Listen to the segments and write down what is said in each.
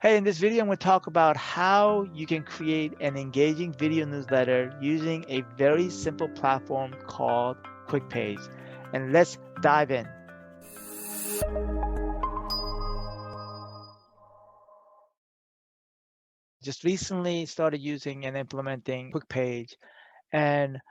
Hey, in this video, I'm going to talk about how you can create an engaging video newsletter using a very simple platform called Quickpage. And let's dive in. Just recently started using and implementing Quickpage. And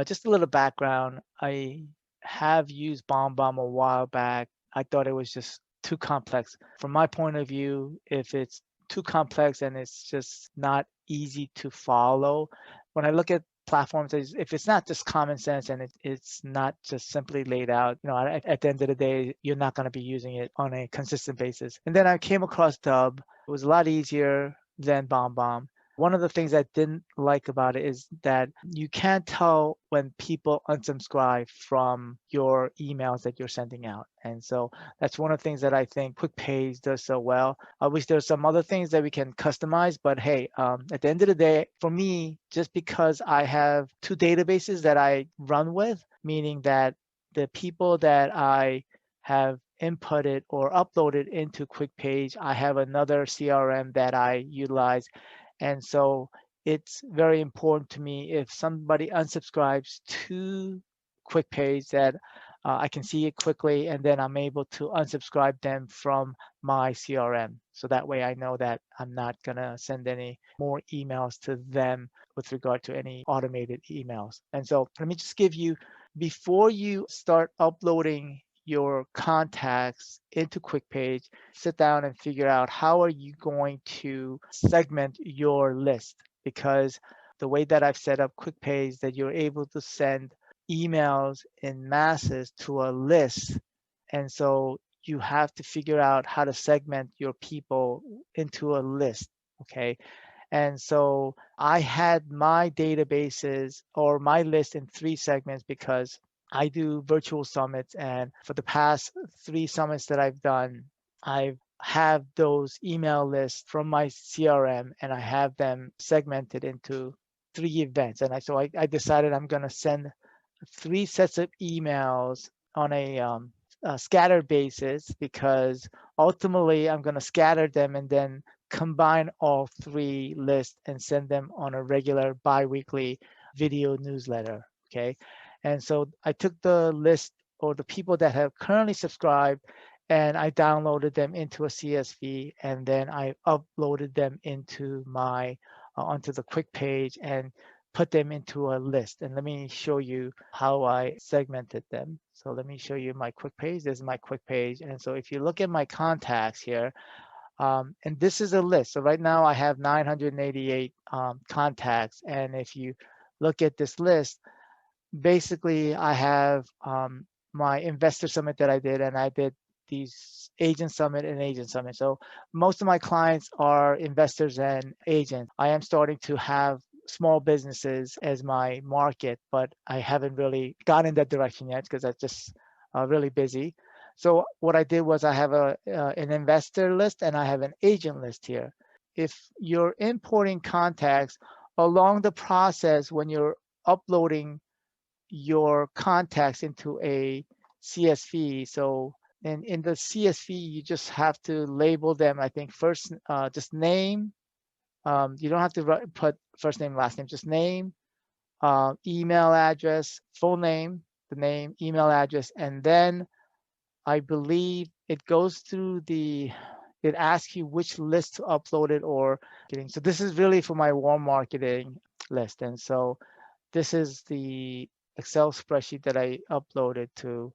just a little background, I have used BombBomb a while back. I thought it was just too complex. From my point of view, if it's too complex and it's just not easy to follow, when I look at platforms, if it's not just common sense and it's not just simply laid out, at the end of the day, you're not going to be using it on a consistent basis. And then I came across Dub. It was a lot easier than BombBomb. One of the things I didn't like about it is that you can't tell when people unsubscribe from your emails that you're sending out. And so that's one of the things that I think Quickpage does so well. I wish there's some other things that we can customize, but hey, at the end of the day, for me, just because I have two databases that I run with, meaning that the people that I have inputted or uploaded into Quickpage, I have another CRM that I utilize. And so it's very important to me if somebody unsubscribes to Quickpage that I can see it quickly, and then I'm able to unsubscribe them from my CRM. So that way I know that I'm not going to send any more emails to them with regard to any automated emails. And so let me just give you, before you start uploading your contacts into Quickpage, sit down and figure out how are you going to segment your list, because the way that I've set up Quickpage, that you're able to send emails in masses to a list. And so you have to figure out how to segment your people into a list. Okay. And so I had my databases or my list in 3 segments because I do virtual summits, and for the past 3 summits that I've done, I have those email lists from my CRM, and I have them segmented into 3 events. And I decided I'm going to send 3 sets of emails on a scattered basis, because ultimately I'm going to scatter them and then combine all 3 lists and send them on a regular bi-weekly video newsletter. Okay. And so I took the list or the people that have currently subscribed, and I downloaded them into a CSV, and then I uploaded them into my onto the Quickpage and put them into a list. And let me show you how I segmented them. So let me show you my Quickpage. This is my Quickpage. And so if you look at my contacts here, and this is a list. So right now I have 988 contacts. And if you look at this list, basically I have my investor summit that I did, and I did these agent summit and agent summit. So most of my clients are investors and agents. I am starting to have small businesses as my market, but I haven't really gone in that direction yet because I'm just really busy. So what I did was I have an investor list and I have an agent list here. If you're importing contacts along the process, when you're uploading your contacts into a CSV, so in the CSV, you just have to label them, I think, first, just name. You don't have to put first name, last name, just name, email address, full name, the name, email address, and then I believe it goes through it asks you which list to upload it or getting. So this is really for my warm marketing list. And so this is the Excel spreadsheet that I uploaded to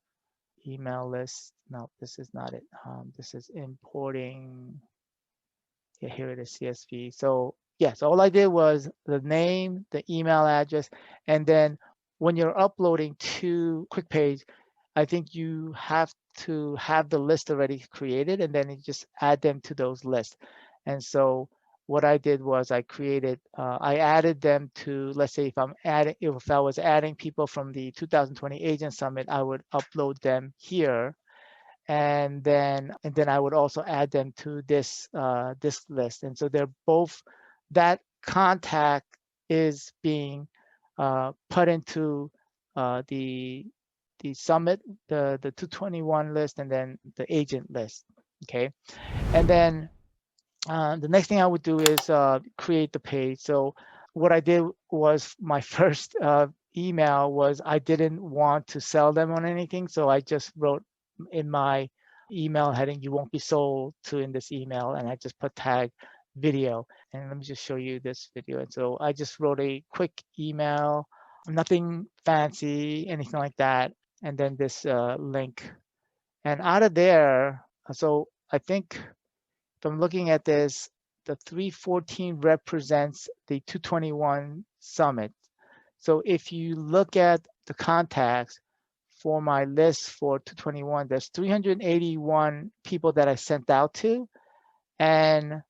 email list. No, this is not it. This is importing. Yeah, here it is, CSV. So yes, all I did was the name, the email address, and then when you're uploading to Quickpage, I think you have to have the list already created, and then you just add them to those lists. And so what I did was I added them to, let's say if I was adding people from the 2020 Agent Summit, I would upload them here. And then I would also add them to this list. And so they're both, that contact is being put into the summit, the 221 list, and then the agent list. Okay. And then The next thing I would do is create the page. So what I did was my first email was I didn't want to sell them on anything. So I just wrote in my email heading, you won't be sold to in this email. And I just put tag video. And let me just show you this video. And so I just wrote a quick email, nothing fancy, anything like that. And then this link. And out of there, so I think if I'm looking at this, the 314 represents the 221 summit. So if you look at the contacts for my list for 221, there's 381 people that I sent out to. And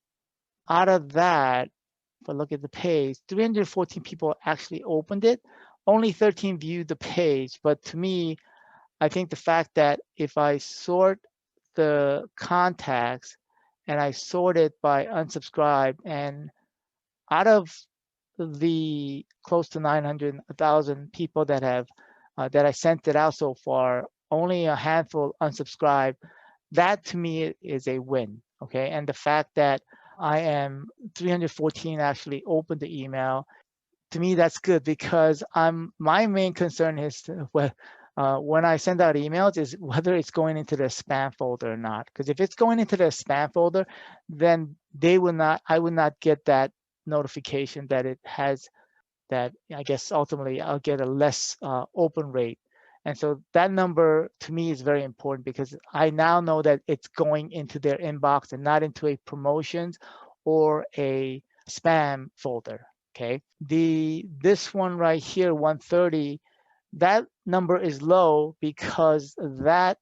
out of that, if I look at the page, 314 people actually opened it. Only 13 viewed the page. But to me, I think the fact that if I sort the contacts and I sort it by unsubscribe, and out of the close to 900, 1,000 people that have that I sent it out so far, only a handful unsubscribe. That to me is a win. Okay, and the fact that I am 314 actually opened the email, to me that's good, because my main concern is when I send out emails is whether it's going into the spam folder or not. Because if it's going into the spam folder, then I would not get that notification that it has that. I guess ultimately I'll get a less open rate. And so that number to me is very important, because I now know that it's going into their inbox and not into a promotions or a spam folder. Okay. This one right here, 130, that number is low because that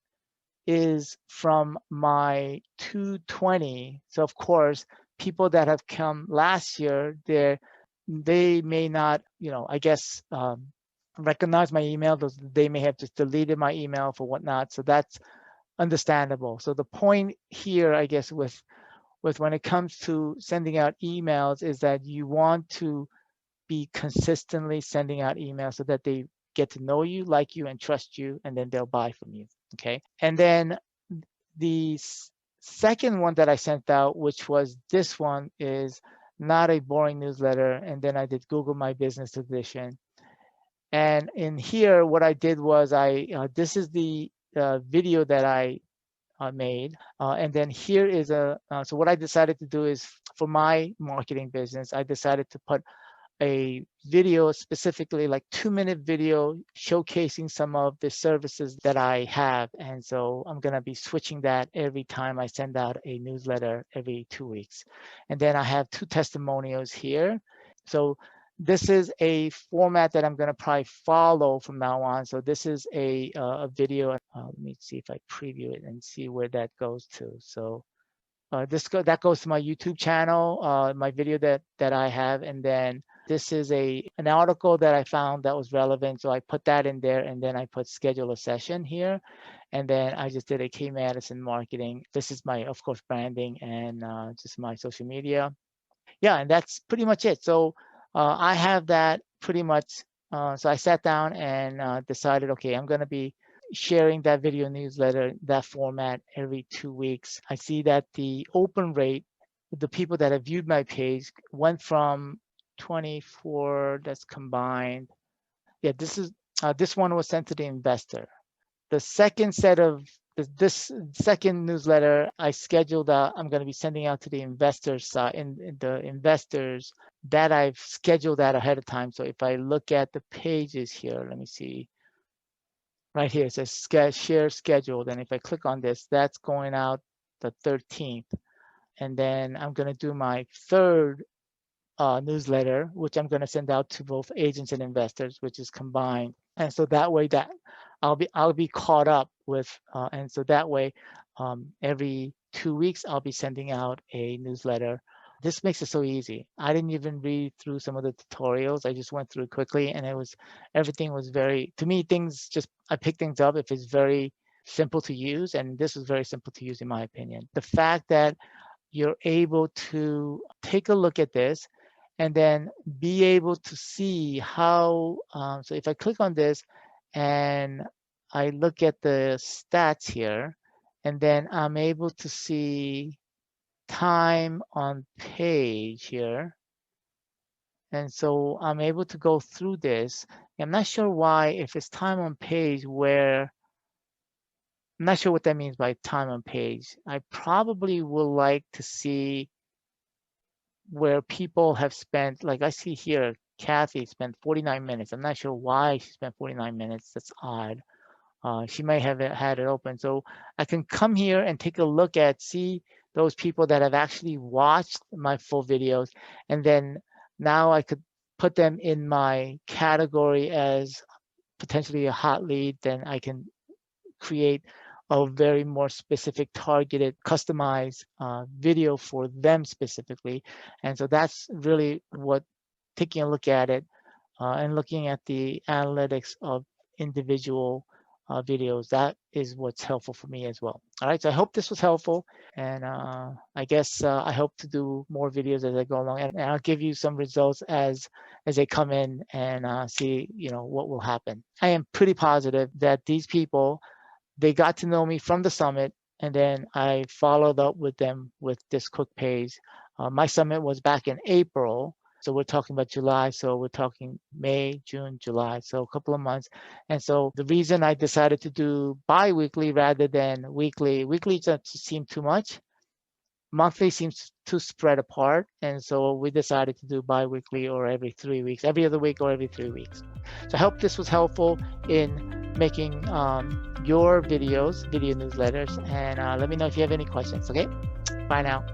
is from my 220. So of course, people that have come last year, they may not, I guess, recognize my email. They may have just deleted my email for whatnot. So that's understandable. So the point here, I guess, with when it comes to sending out emails is that you want to be consistently sending out emails so that they get to know you, like you, and trust you, and then they'll buy from you. Okay. And then the second one that I sent out, which was this one, is not a boring newsletter. And then I did Google My Business edition. And in here, what I did was this is the video that I made. And then here is so what I decided to do is, for my marketing business, I decided to put a video, specifically like 2-minute video showcasing some of the services that I have. And so I'm going to be switching that every time I send out a newsletter every 2 weeks. And then I have 2 testimonials here. So this is a format that I'm going to probably follow from now on. So this is a video. Let me see if I preview it and see where that goes to. So that goes to my YouTube channel, my video that I have, and then this is an article that I found that was relevant, so I put that in there, and then I put schedule a session here, and then I just did a K Madison marketing. This is my, of course, branding and just my social media. Yeah, and that's pretty much it. So I have that pretty much. So I sat down and decided, okay, I'm going to be sharing that video newsletter, that format, every 2 weeks. I see that the open rate, the people that have viewed my page, went from 24, that's combined. Yeah, this one was sent to the investor. The second set of this second newsletter I scheduled out, I'm going to be sending out to the investors side, in the investors that I've scheduled that ahead of time. So if I look at the pages here, let me see. Right here, it says share scheduled. And if I click on this, that's going out the 13th. And then I'm going to do my third newsletter, which I'm going to send out to both agents and investors, which is combined. And so that way that I'll be caught up with, and so that way every 2 weeks I'll be sending out a newsletter. This makes it so easy. I didn't even read through some of the tutorials. I just went through it quickly, and everything was very, to me, I pick things up if it's very simple to use, and this was very simple to use in my opinion. The fact that you're able to take a look at this and then be able to see how, so if I click on this and I look at the stats here, and then I'm able to see time on page here. And so I'm able to go through this. I'm not sure why, if it's time on page where, I'm not sure what that means by time on page. I probably will like to see where people have spent, like I see here, Kathy spent 49 minutes. I'm not sure why she spent 49 minutes. That's odd. She may have had it open. So I can come here and take a look at, see those people that have actually watched my full videos. And then now I could put them in my category as potentially a hot lead. Then I can create a very more specific, targeted, customized video for them specifically. And so that's really what, taking a look at it and looking at the analytics of individual videos, that is what's helpful for me as well. All right, so I hope this was helpful. And I guess I hope to do more videos as I go along, and I'll give you some results as they come in, and see, what will happen. I am pretty positive that these people, they got to know me from the summit, and then I followed up with them with this Quickpage. My summit was back in April, so we're talking about July, so we're talking May, June, July, so a couple of months. And so the reason I decided to do bi-weekly rather than weekly just seemed too much. Monthly seems too spread apart, and so we decided to do bi-weekly or every 3 weeks, every other week or every 3 weeks. So I hope this was helpful in making your video newsletters, and let me know if you have any questions. Okay, bye now.